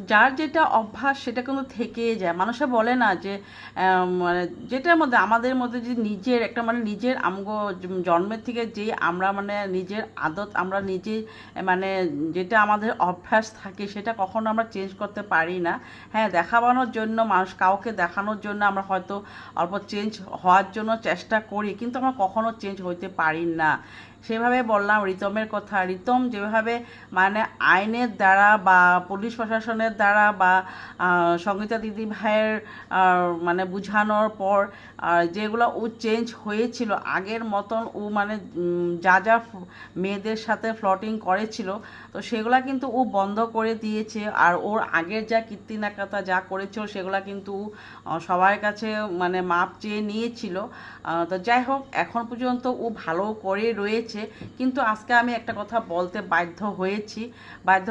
যার যেটা অভ্যাস সেটা কিন্তু থেকেই যায়। মানুষে বলে না যে মানে যেটার মধ্যে আমাদের মধ্যে যে নিজের একটা মানে নিজের আমগো জন্মের থেকে যে আমরা মানে নিজের আদত আমরা নিজে মানে যেটা আমাদের অভ্যাস থাকে সেটা কখনো আমরা চেঞ্জ করতে পারি না। হ্যাঁ, দেখাবানোর জন্য মানুষ কাউকে দেখানোর জন্য আমরা হয়তো অল্প চেঞ্জ হওয়ার জন্য চেষ্টা করি, কিন্তু আমরা কখনো চেঞ্জ হইতে পারি না। সেভাবে বললাম রিতমের কথা। রিতম যেভাবে মানে আইনের দ্বারা বা পুলিশ প্রশাসনের দ্বারা বা সঙ্গীতা দিদি ভাইয়ের মানে বুঝানোর পর যেগুলো ও চেঞ্জ হয়েছিল, আগের মতন ও মানে যা যা মেয়েদের সাথে ফ্লটিং করেছিল তো সেগুলা কিন্তু ও বন্ধ করে দিয়েছে। আর ওর আগের যা কীর্তিনাকাতা যা করেছিল সেগুলা কিন্তু সবার কাছে মানে মাপ চেয়ে নিয়েছিল। তো যাই হোক, এখন পর্যন্ত ও ভালো করে রয়েছে। কিন্তু আজকে আমি একটা কথা বলতে বাধ্য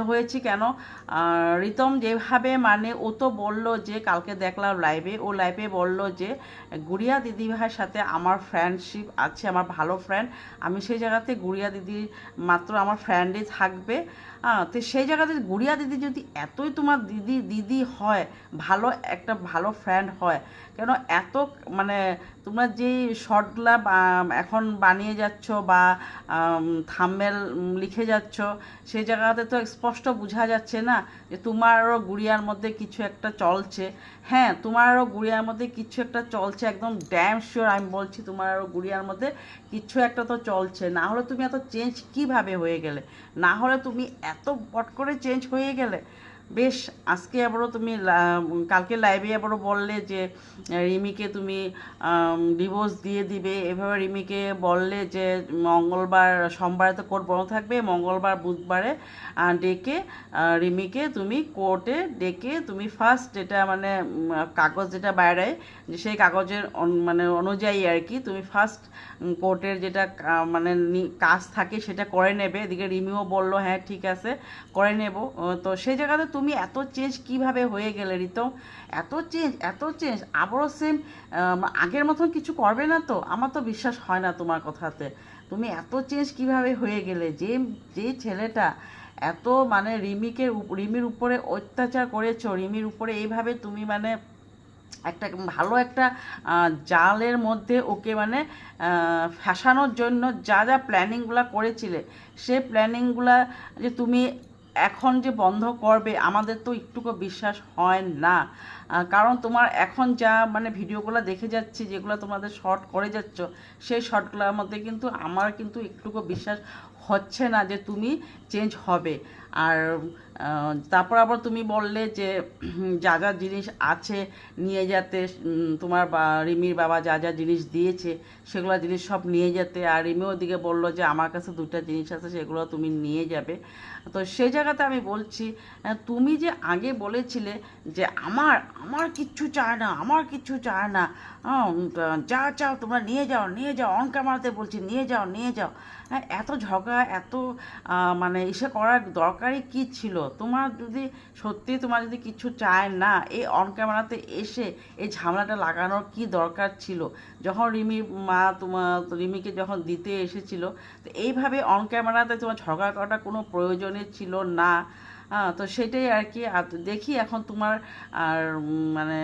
হয়েছি কেন, রিতম যেভাবে মানে ও তো বললো যে কালকে দেখলাম লাইভে, ও লাইভে বললো যে গুড়িয়া দিদিভাইয়ের সাথে আমার ফ্রেন্ডশিপ আছে, আমার ভালো ফ্রেন্ড। আমি সেই জায়গাতে গুড়িয়া দিদি মাত্র আমার ফ্রেন্ডই থাকবে। তো সেই জায়গাতে গুড়িয়া দিদি যদি এতই তোমার দিদি দিদি হয়, একটা ভালো ফ্রেন্ড হয়, কেন এত মানে তোমরা যে শর্টগুলা এখন বানিয়ে যাচ্ছ বা থাম্বনেল লিখে যাচ্ছ, সেই জায়গাতে তো স্পষ্ট বোঝা যাচ্ছে না যে তোমারও গুড়িয়ার মধ্যে কিছু একটা চলছে। হ্যাঁ, তোমারও গুড়িয়ার মধ্যে কিছু একটা চলছে, একদম ড্যাম শিওর আমি বলছি তোমারও গুড়িয়ার মধ্যে কিছু একটা তো চলছে। না হলে তুমি এত চেঞ্জ কিভাবে হয়ে গেলে? না হলে তুমি এত পট করে চেঞ্জ হয়ে গেলে? বেশ, আজকে আবারও তুমি কালকে লাইভে আবারও বললে যে রিমিকে তুমি ডিভোর্স দিয়ে দিবে। এভাবে রিমিকে বললে যে সোমবারে তো কোর্ট বন্ধ থাকবে, মঙ্গলবার বুধবারে ডেকে রিমিকে তুমি কোর্টে ডেকে তুমি ফার্স্ট যেটা মানে কাগজ যেটা বাইরে যে সেই কাগজের মানে অনুযায়ী আর কি তুমি ফার্স্ট কোর্টের যেটা মানে কাজ থাকে সেটা করে নেবে। এদিকে রিমিও বলল হ্যাঁ ঠিক আছে করে নেব। তো সেই জায়গাতে তুমি এত চেঞ্জ কিভাবে হয়ে গেলে রিতম? এত চেঞ্জ আবারও সেম আগের মতন কিছু করবে না তো? আমার তো বিশ্বাস হয় না তোমার কথাতে। তুমি এত চেঞ্জ কিভাবে হয়ে গেলে? যে যে ছেলেটা এত মানে রিমির উপরে অত্যাচার করেছো, রিমির উপরে এইভাবে তুমি মানে একটা ভালো একটা জালের মধ্যে ওকে মানে ফাঁসানোর জন্য যা যা প্ল্যানিংগুলো করেছিলে, সে প্ল্যানিংগুলা যে তুমি এখন যে বন্ধ করবে আমাদের তো একটুকু বিশ্বাস হয় না। কারণ তোমার এখন যা মানে ভিডিওগুলো দেখে যাচ্ছি, যেগুলো তোমাদের শর্ট করে যাচ্ছ, সেই শর্টগুলোর মধ্যে কিন্তু আমার কিন্তু একটুকু বিশ্বাস হচ্ছে না যে তুমি চেঞ্জ হবে। আর তারপর আবার তুমি বললে যে যা যা জিনিস আছে নিয়ে যেতে, তোমার রিমির বাবা যা যা জিনিস দিয়েছে সেগুলো জিনিস সব নিয়ে যেতে। আর রিমি ওদিকে বললো যে আমার কাছে দুটা জিনিস আছে সেগুলো তুমি নিয়ে যাবে। তো সেই জায়গাতে আমি বলছি তুমি যে আগে বলেছিলে যে আমার আমার কিচ্ছু চায় না, আমার কিচ্ছু চায় না, যা চাও তোমরা নিয়ে যাও অন ক্যামেরাতে বলছি নিয়ে যাও। হ্যাঁ, এত ঝগড়া এত মানে ইসে করার দরকারই কী ছিল? তোমার যদি কিছু চায় না, এই অন ক্যামেরাতে এসে এই ঝামেলাটা লাগানোর কি দরকার ছিল? যখন রিমির মা রিমিকে যখন দিতে এসেছিল, তো এইভাবে অন ক্যামেরাতে তোমার ঝগড়া করাটা কোনো প্রয়োজনই ছিল না। তো সেটাই আর কি। আর দেখি এখন তোমার আর মানে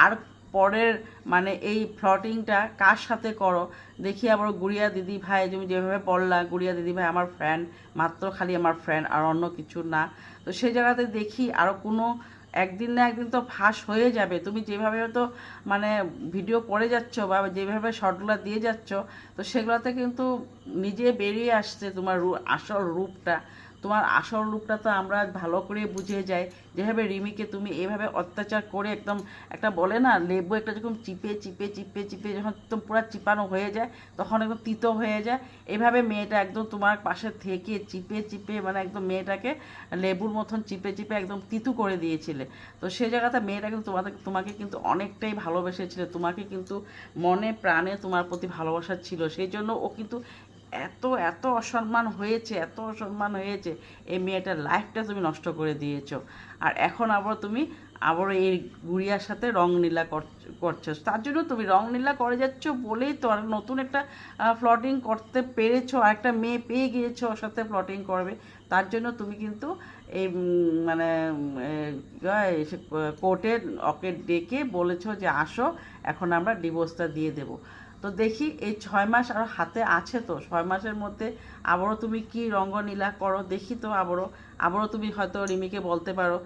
আর পরের মানে এই ফ্লটিংটা কার সাথে করো দেখি। আবার গুড়িয়া দিদি ভাই তুমি যেভাবে বললা, গুড়িয়া দিদি ভাই আমার ফ্রেন্ড, মাত্র খালি আমার ফ্রেন্ড আর অন্য কিছু না। তো সেই জায়গাতে দেখি আরও কোনো একদিন না একদিন তো ফাঁস হয়ে যাবে। তুমি যেভাবে তো মানে ভিডিও করে যাচ্ছ বা যেভাবে শর্টগুলো দিয়ে যাচ্ছ, তো সেগুলোতে কিন্তু নিজে বেরিয়ে আসছে তোমার আসল রূপটা তো আমরা ভালো করে বুঝে যাই। যেভাবে রিমিকে তুমি এভাবে অত্যাচার করে একদম একটা বলে না লেবু একটা যখন চিপে যখন একদম পুরো চিপানো হয়ে যায় তখন একদম তিতো হয়ে যায়, এভাবে মেয়েটা একদম তোমার পাশে থেকে চিপে মানে একদম মেয়েটাকে লেবুর মতন চিপে একদম তিতু করে দিয়েছিলে। তো সেই জায়গাতে মেয়েটা কিন্তু তোমাকে কিন্তু অনেকটাই ভালোবেসেছিল, তোমাকে কিন্তু মনে প্রাণে তোমার প্রতি ভালোবাসা ছিল। সেই জন্য ও কিন্তু এত অসম্মান হয়েছে এই মেয়েটার লাইফটা তুমি নষ্ট করে দিয়েছো। আর এখন আবার এই গুড়িয়ার সাথে রংনীলা করছো, তার জন্য তুমি রংনীলা করে যাচ্ছ বলেই তো আর নতুন একটা ফ্লটিং করতে পেরেছো, আর একটা মেয়ে পেয়ে গিয়েছো ওর সাথে ফ্লটিং করবে। তার জন্য তুমি কিন্তু এই মানে কোর্টে ওকে ডেকে বলেছো যে আসো, এখন আমরা ডিভোর্সটা দিয়ে দেব। তো দেখি এই 6 মাস আর হাতে আছে, তো 6 মাসের মধ্যে আবারও তুমি কি রঙ্গনীলা করো দেখি। তো আবারও তুমি হয়তো রিমিকে বলতে পারো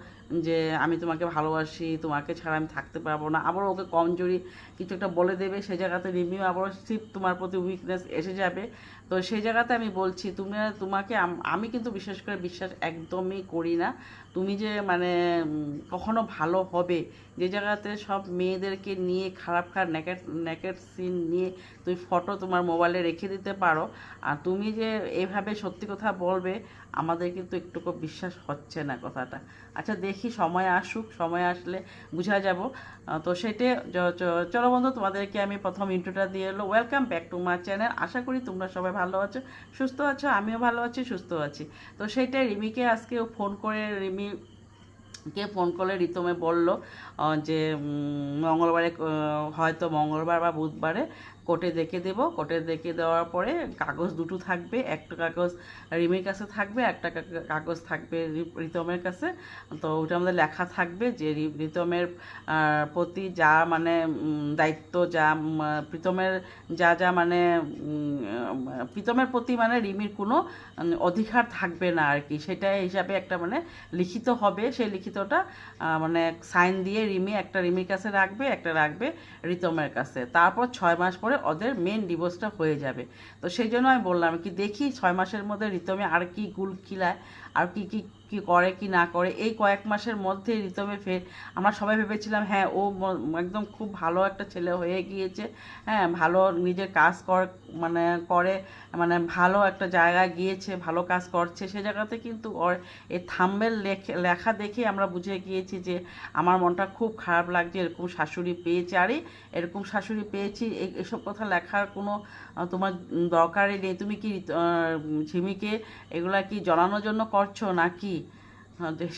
যে আমি তোমাকে ভালোবাসি, তোমাকে ছাড়া আমি থাকতে পারবো না। আবারও ওকে কমজোরি কিছু একটা বলে দেবে, সেই জায়গাতে রিমিও আবারও ঠিক তোমার প্রতি উইকনেস এসে যাবে। তো সেই জায়গাতে আমি বলছি তোমাকে আমি কিন্তু বিশেষ করে বিশ্বাস একদমই করি না তুমি যে মানে কখনো ভালো হবে। যে জায়গাতে সব মেয়েদেরকে নিয়ে খারাপ খারাপ নেকেট সিন নিয়ে তুমি ফটো তোমার মোবাইলে রেখে দিতে পারো, আর তুমি যে এভাবে সত্যি কথা বলবে, আমাদের কিন্তু একটুকু বিশ্বাস হচ্ছে না কথাটা। আচ্ছা দেখি সময় আসুক, সময় আসলে বুঝা যাব। তো সেটাই চলো বন্ধু, তোমাদেরকে আমি প্রথম ইন্ট্রোটা দিয়ে এলো। Welcome back to my channel. আশা করি তোমরা সবাই ভালো আছো, সুস্থ আছো, আমিও ভালো আছি, সুস্থ আছি। তো সেইটাই রিমিকে আজকে ফোন করে ফোন করলে রিতমে বলল যে মঙ্গলবারে, হয়তো মঙ্গলবার বা বুধবারে কোর্টে দেখে দেব। কোর্টে দেখে দেওয়ার পরে কাগজ দুটো থাকবে, একটা কাগজ রিমির কাছে থাকবে, একটা কাগজ থাকবে রিতমের কাছে। তো ওটা আমাদের লেখা থাকবে যে রিতমের প্রতি যা মানে দায়িত্ব, যা প্রীতমের যা যা মানে প্রীতমের প্রতি মানে রিমির কোনো অধিকার থাকবে না আর কি। সেটা হিসাবে একটা মানে লিখিত হবে। সেই লিখিতটা মানে সাইন দিয়ে একটা রিমির কাছে রাখবে, একটা রাখবে রিতমের কাছে। তারপর 6 মাস পরে ওদের মেন ডিভোর্সটা হয়ে যাবে। তো সেই জন্য আমি বললাম কি দেখি 6 মাসের মধ্যে রিতমে আর কি গুল খিলায়, আর কি কি কি করে কি না করে। এই কয়েক মাসের মধ্যে রিতমে আমরা সবাই ভেবেছিলাম হ্যাঁ ও একদম খুব ভালো একটা ছেলে হয়ে গিয়েছে, হ্যাঁ ভালো নিজের কাজ মানে করে, মানে ভালো একটা জায়গায় গিয়েছে, ভালো কাজ করছে। সে জায়গাতে কিন্তু ওর এই থাম্বনেল লেখা দেখে আমরা বুঝে গিয়েছি যে আমার মনটা খুব খারাপ লাগছে, এরকম শাশুড়ি পেয়েছে। আরে এরকম শাশুড়ি পেয়েছি, এসব কথা লেখার কোনো তোমার দরকারই নেই। তুমি কি ঝিমিকে এগুলা কি জানানোর জন্য করছো নাকি?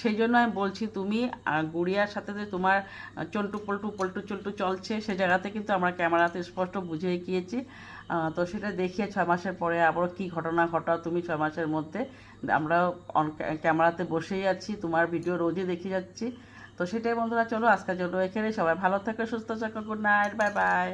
সেই জন্য আমি বলছি তুমি গুড়িয়ার সাথে যে তোমার চল্টু পল্টু চলছে, সে জায়গাতে কিন্তু আমরা ক্যামেরাতে স্পষ্ট বুঝে গিয়েছি। তো সেটা দেখিয়ে 6 মাসের পরে আবার কি ঘটনা ঘটাও তুমি 6 মাসের মধ্যে। আমরা ক্যামেরাতে বসেই আছি, তোমার ভিডিও রোজই দেখে যাচ্ছি। তো সেটাই বন্ধুরা, চলো আজকের জন্য এখানে সবাই ভালো থাকো, সুস্থ থাকো, গুড নাইট, বাই বাই।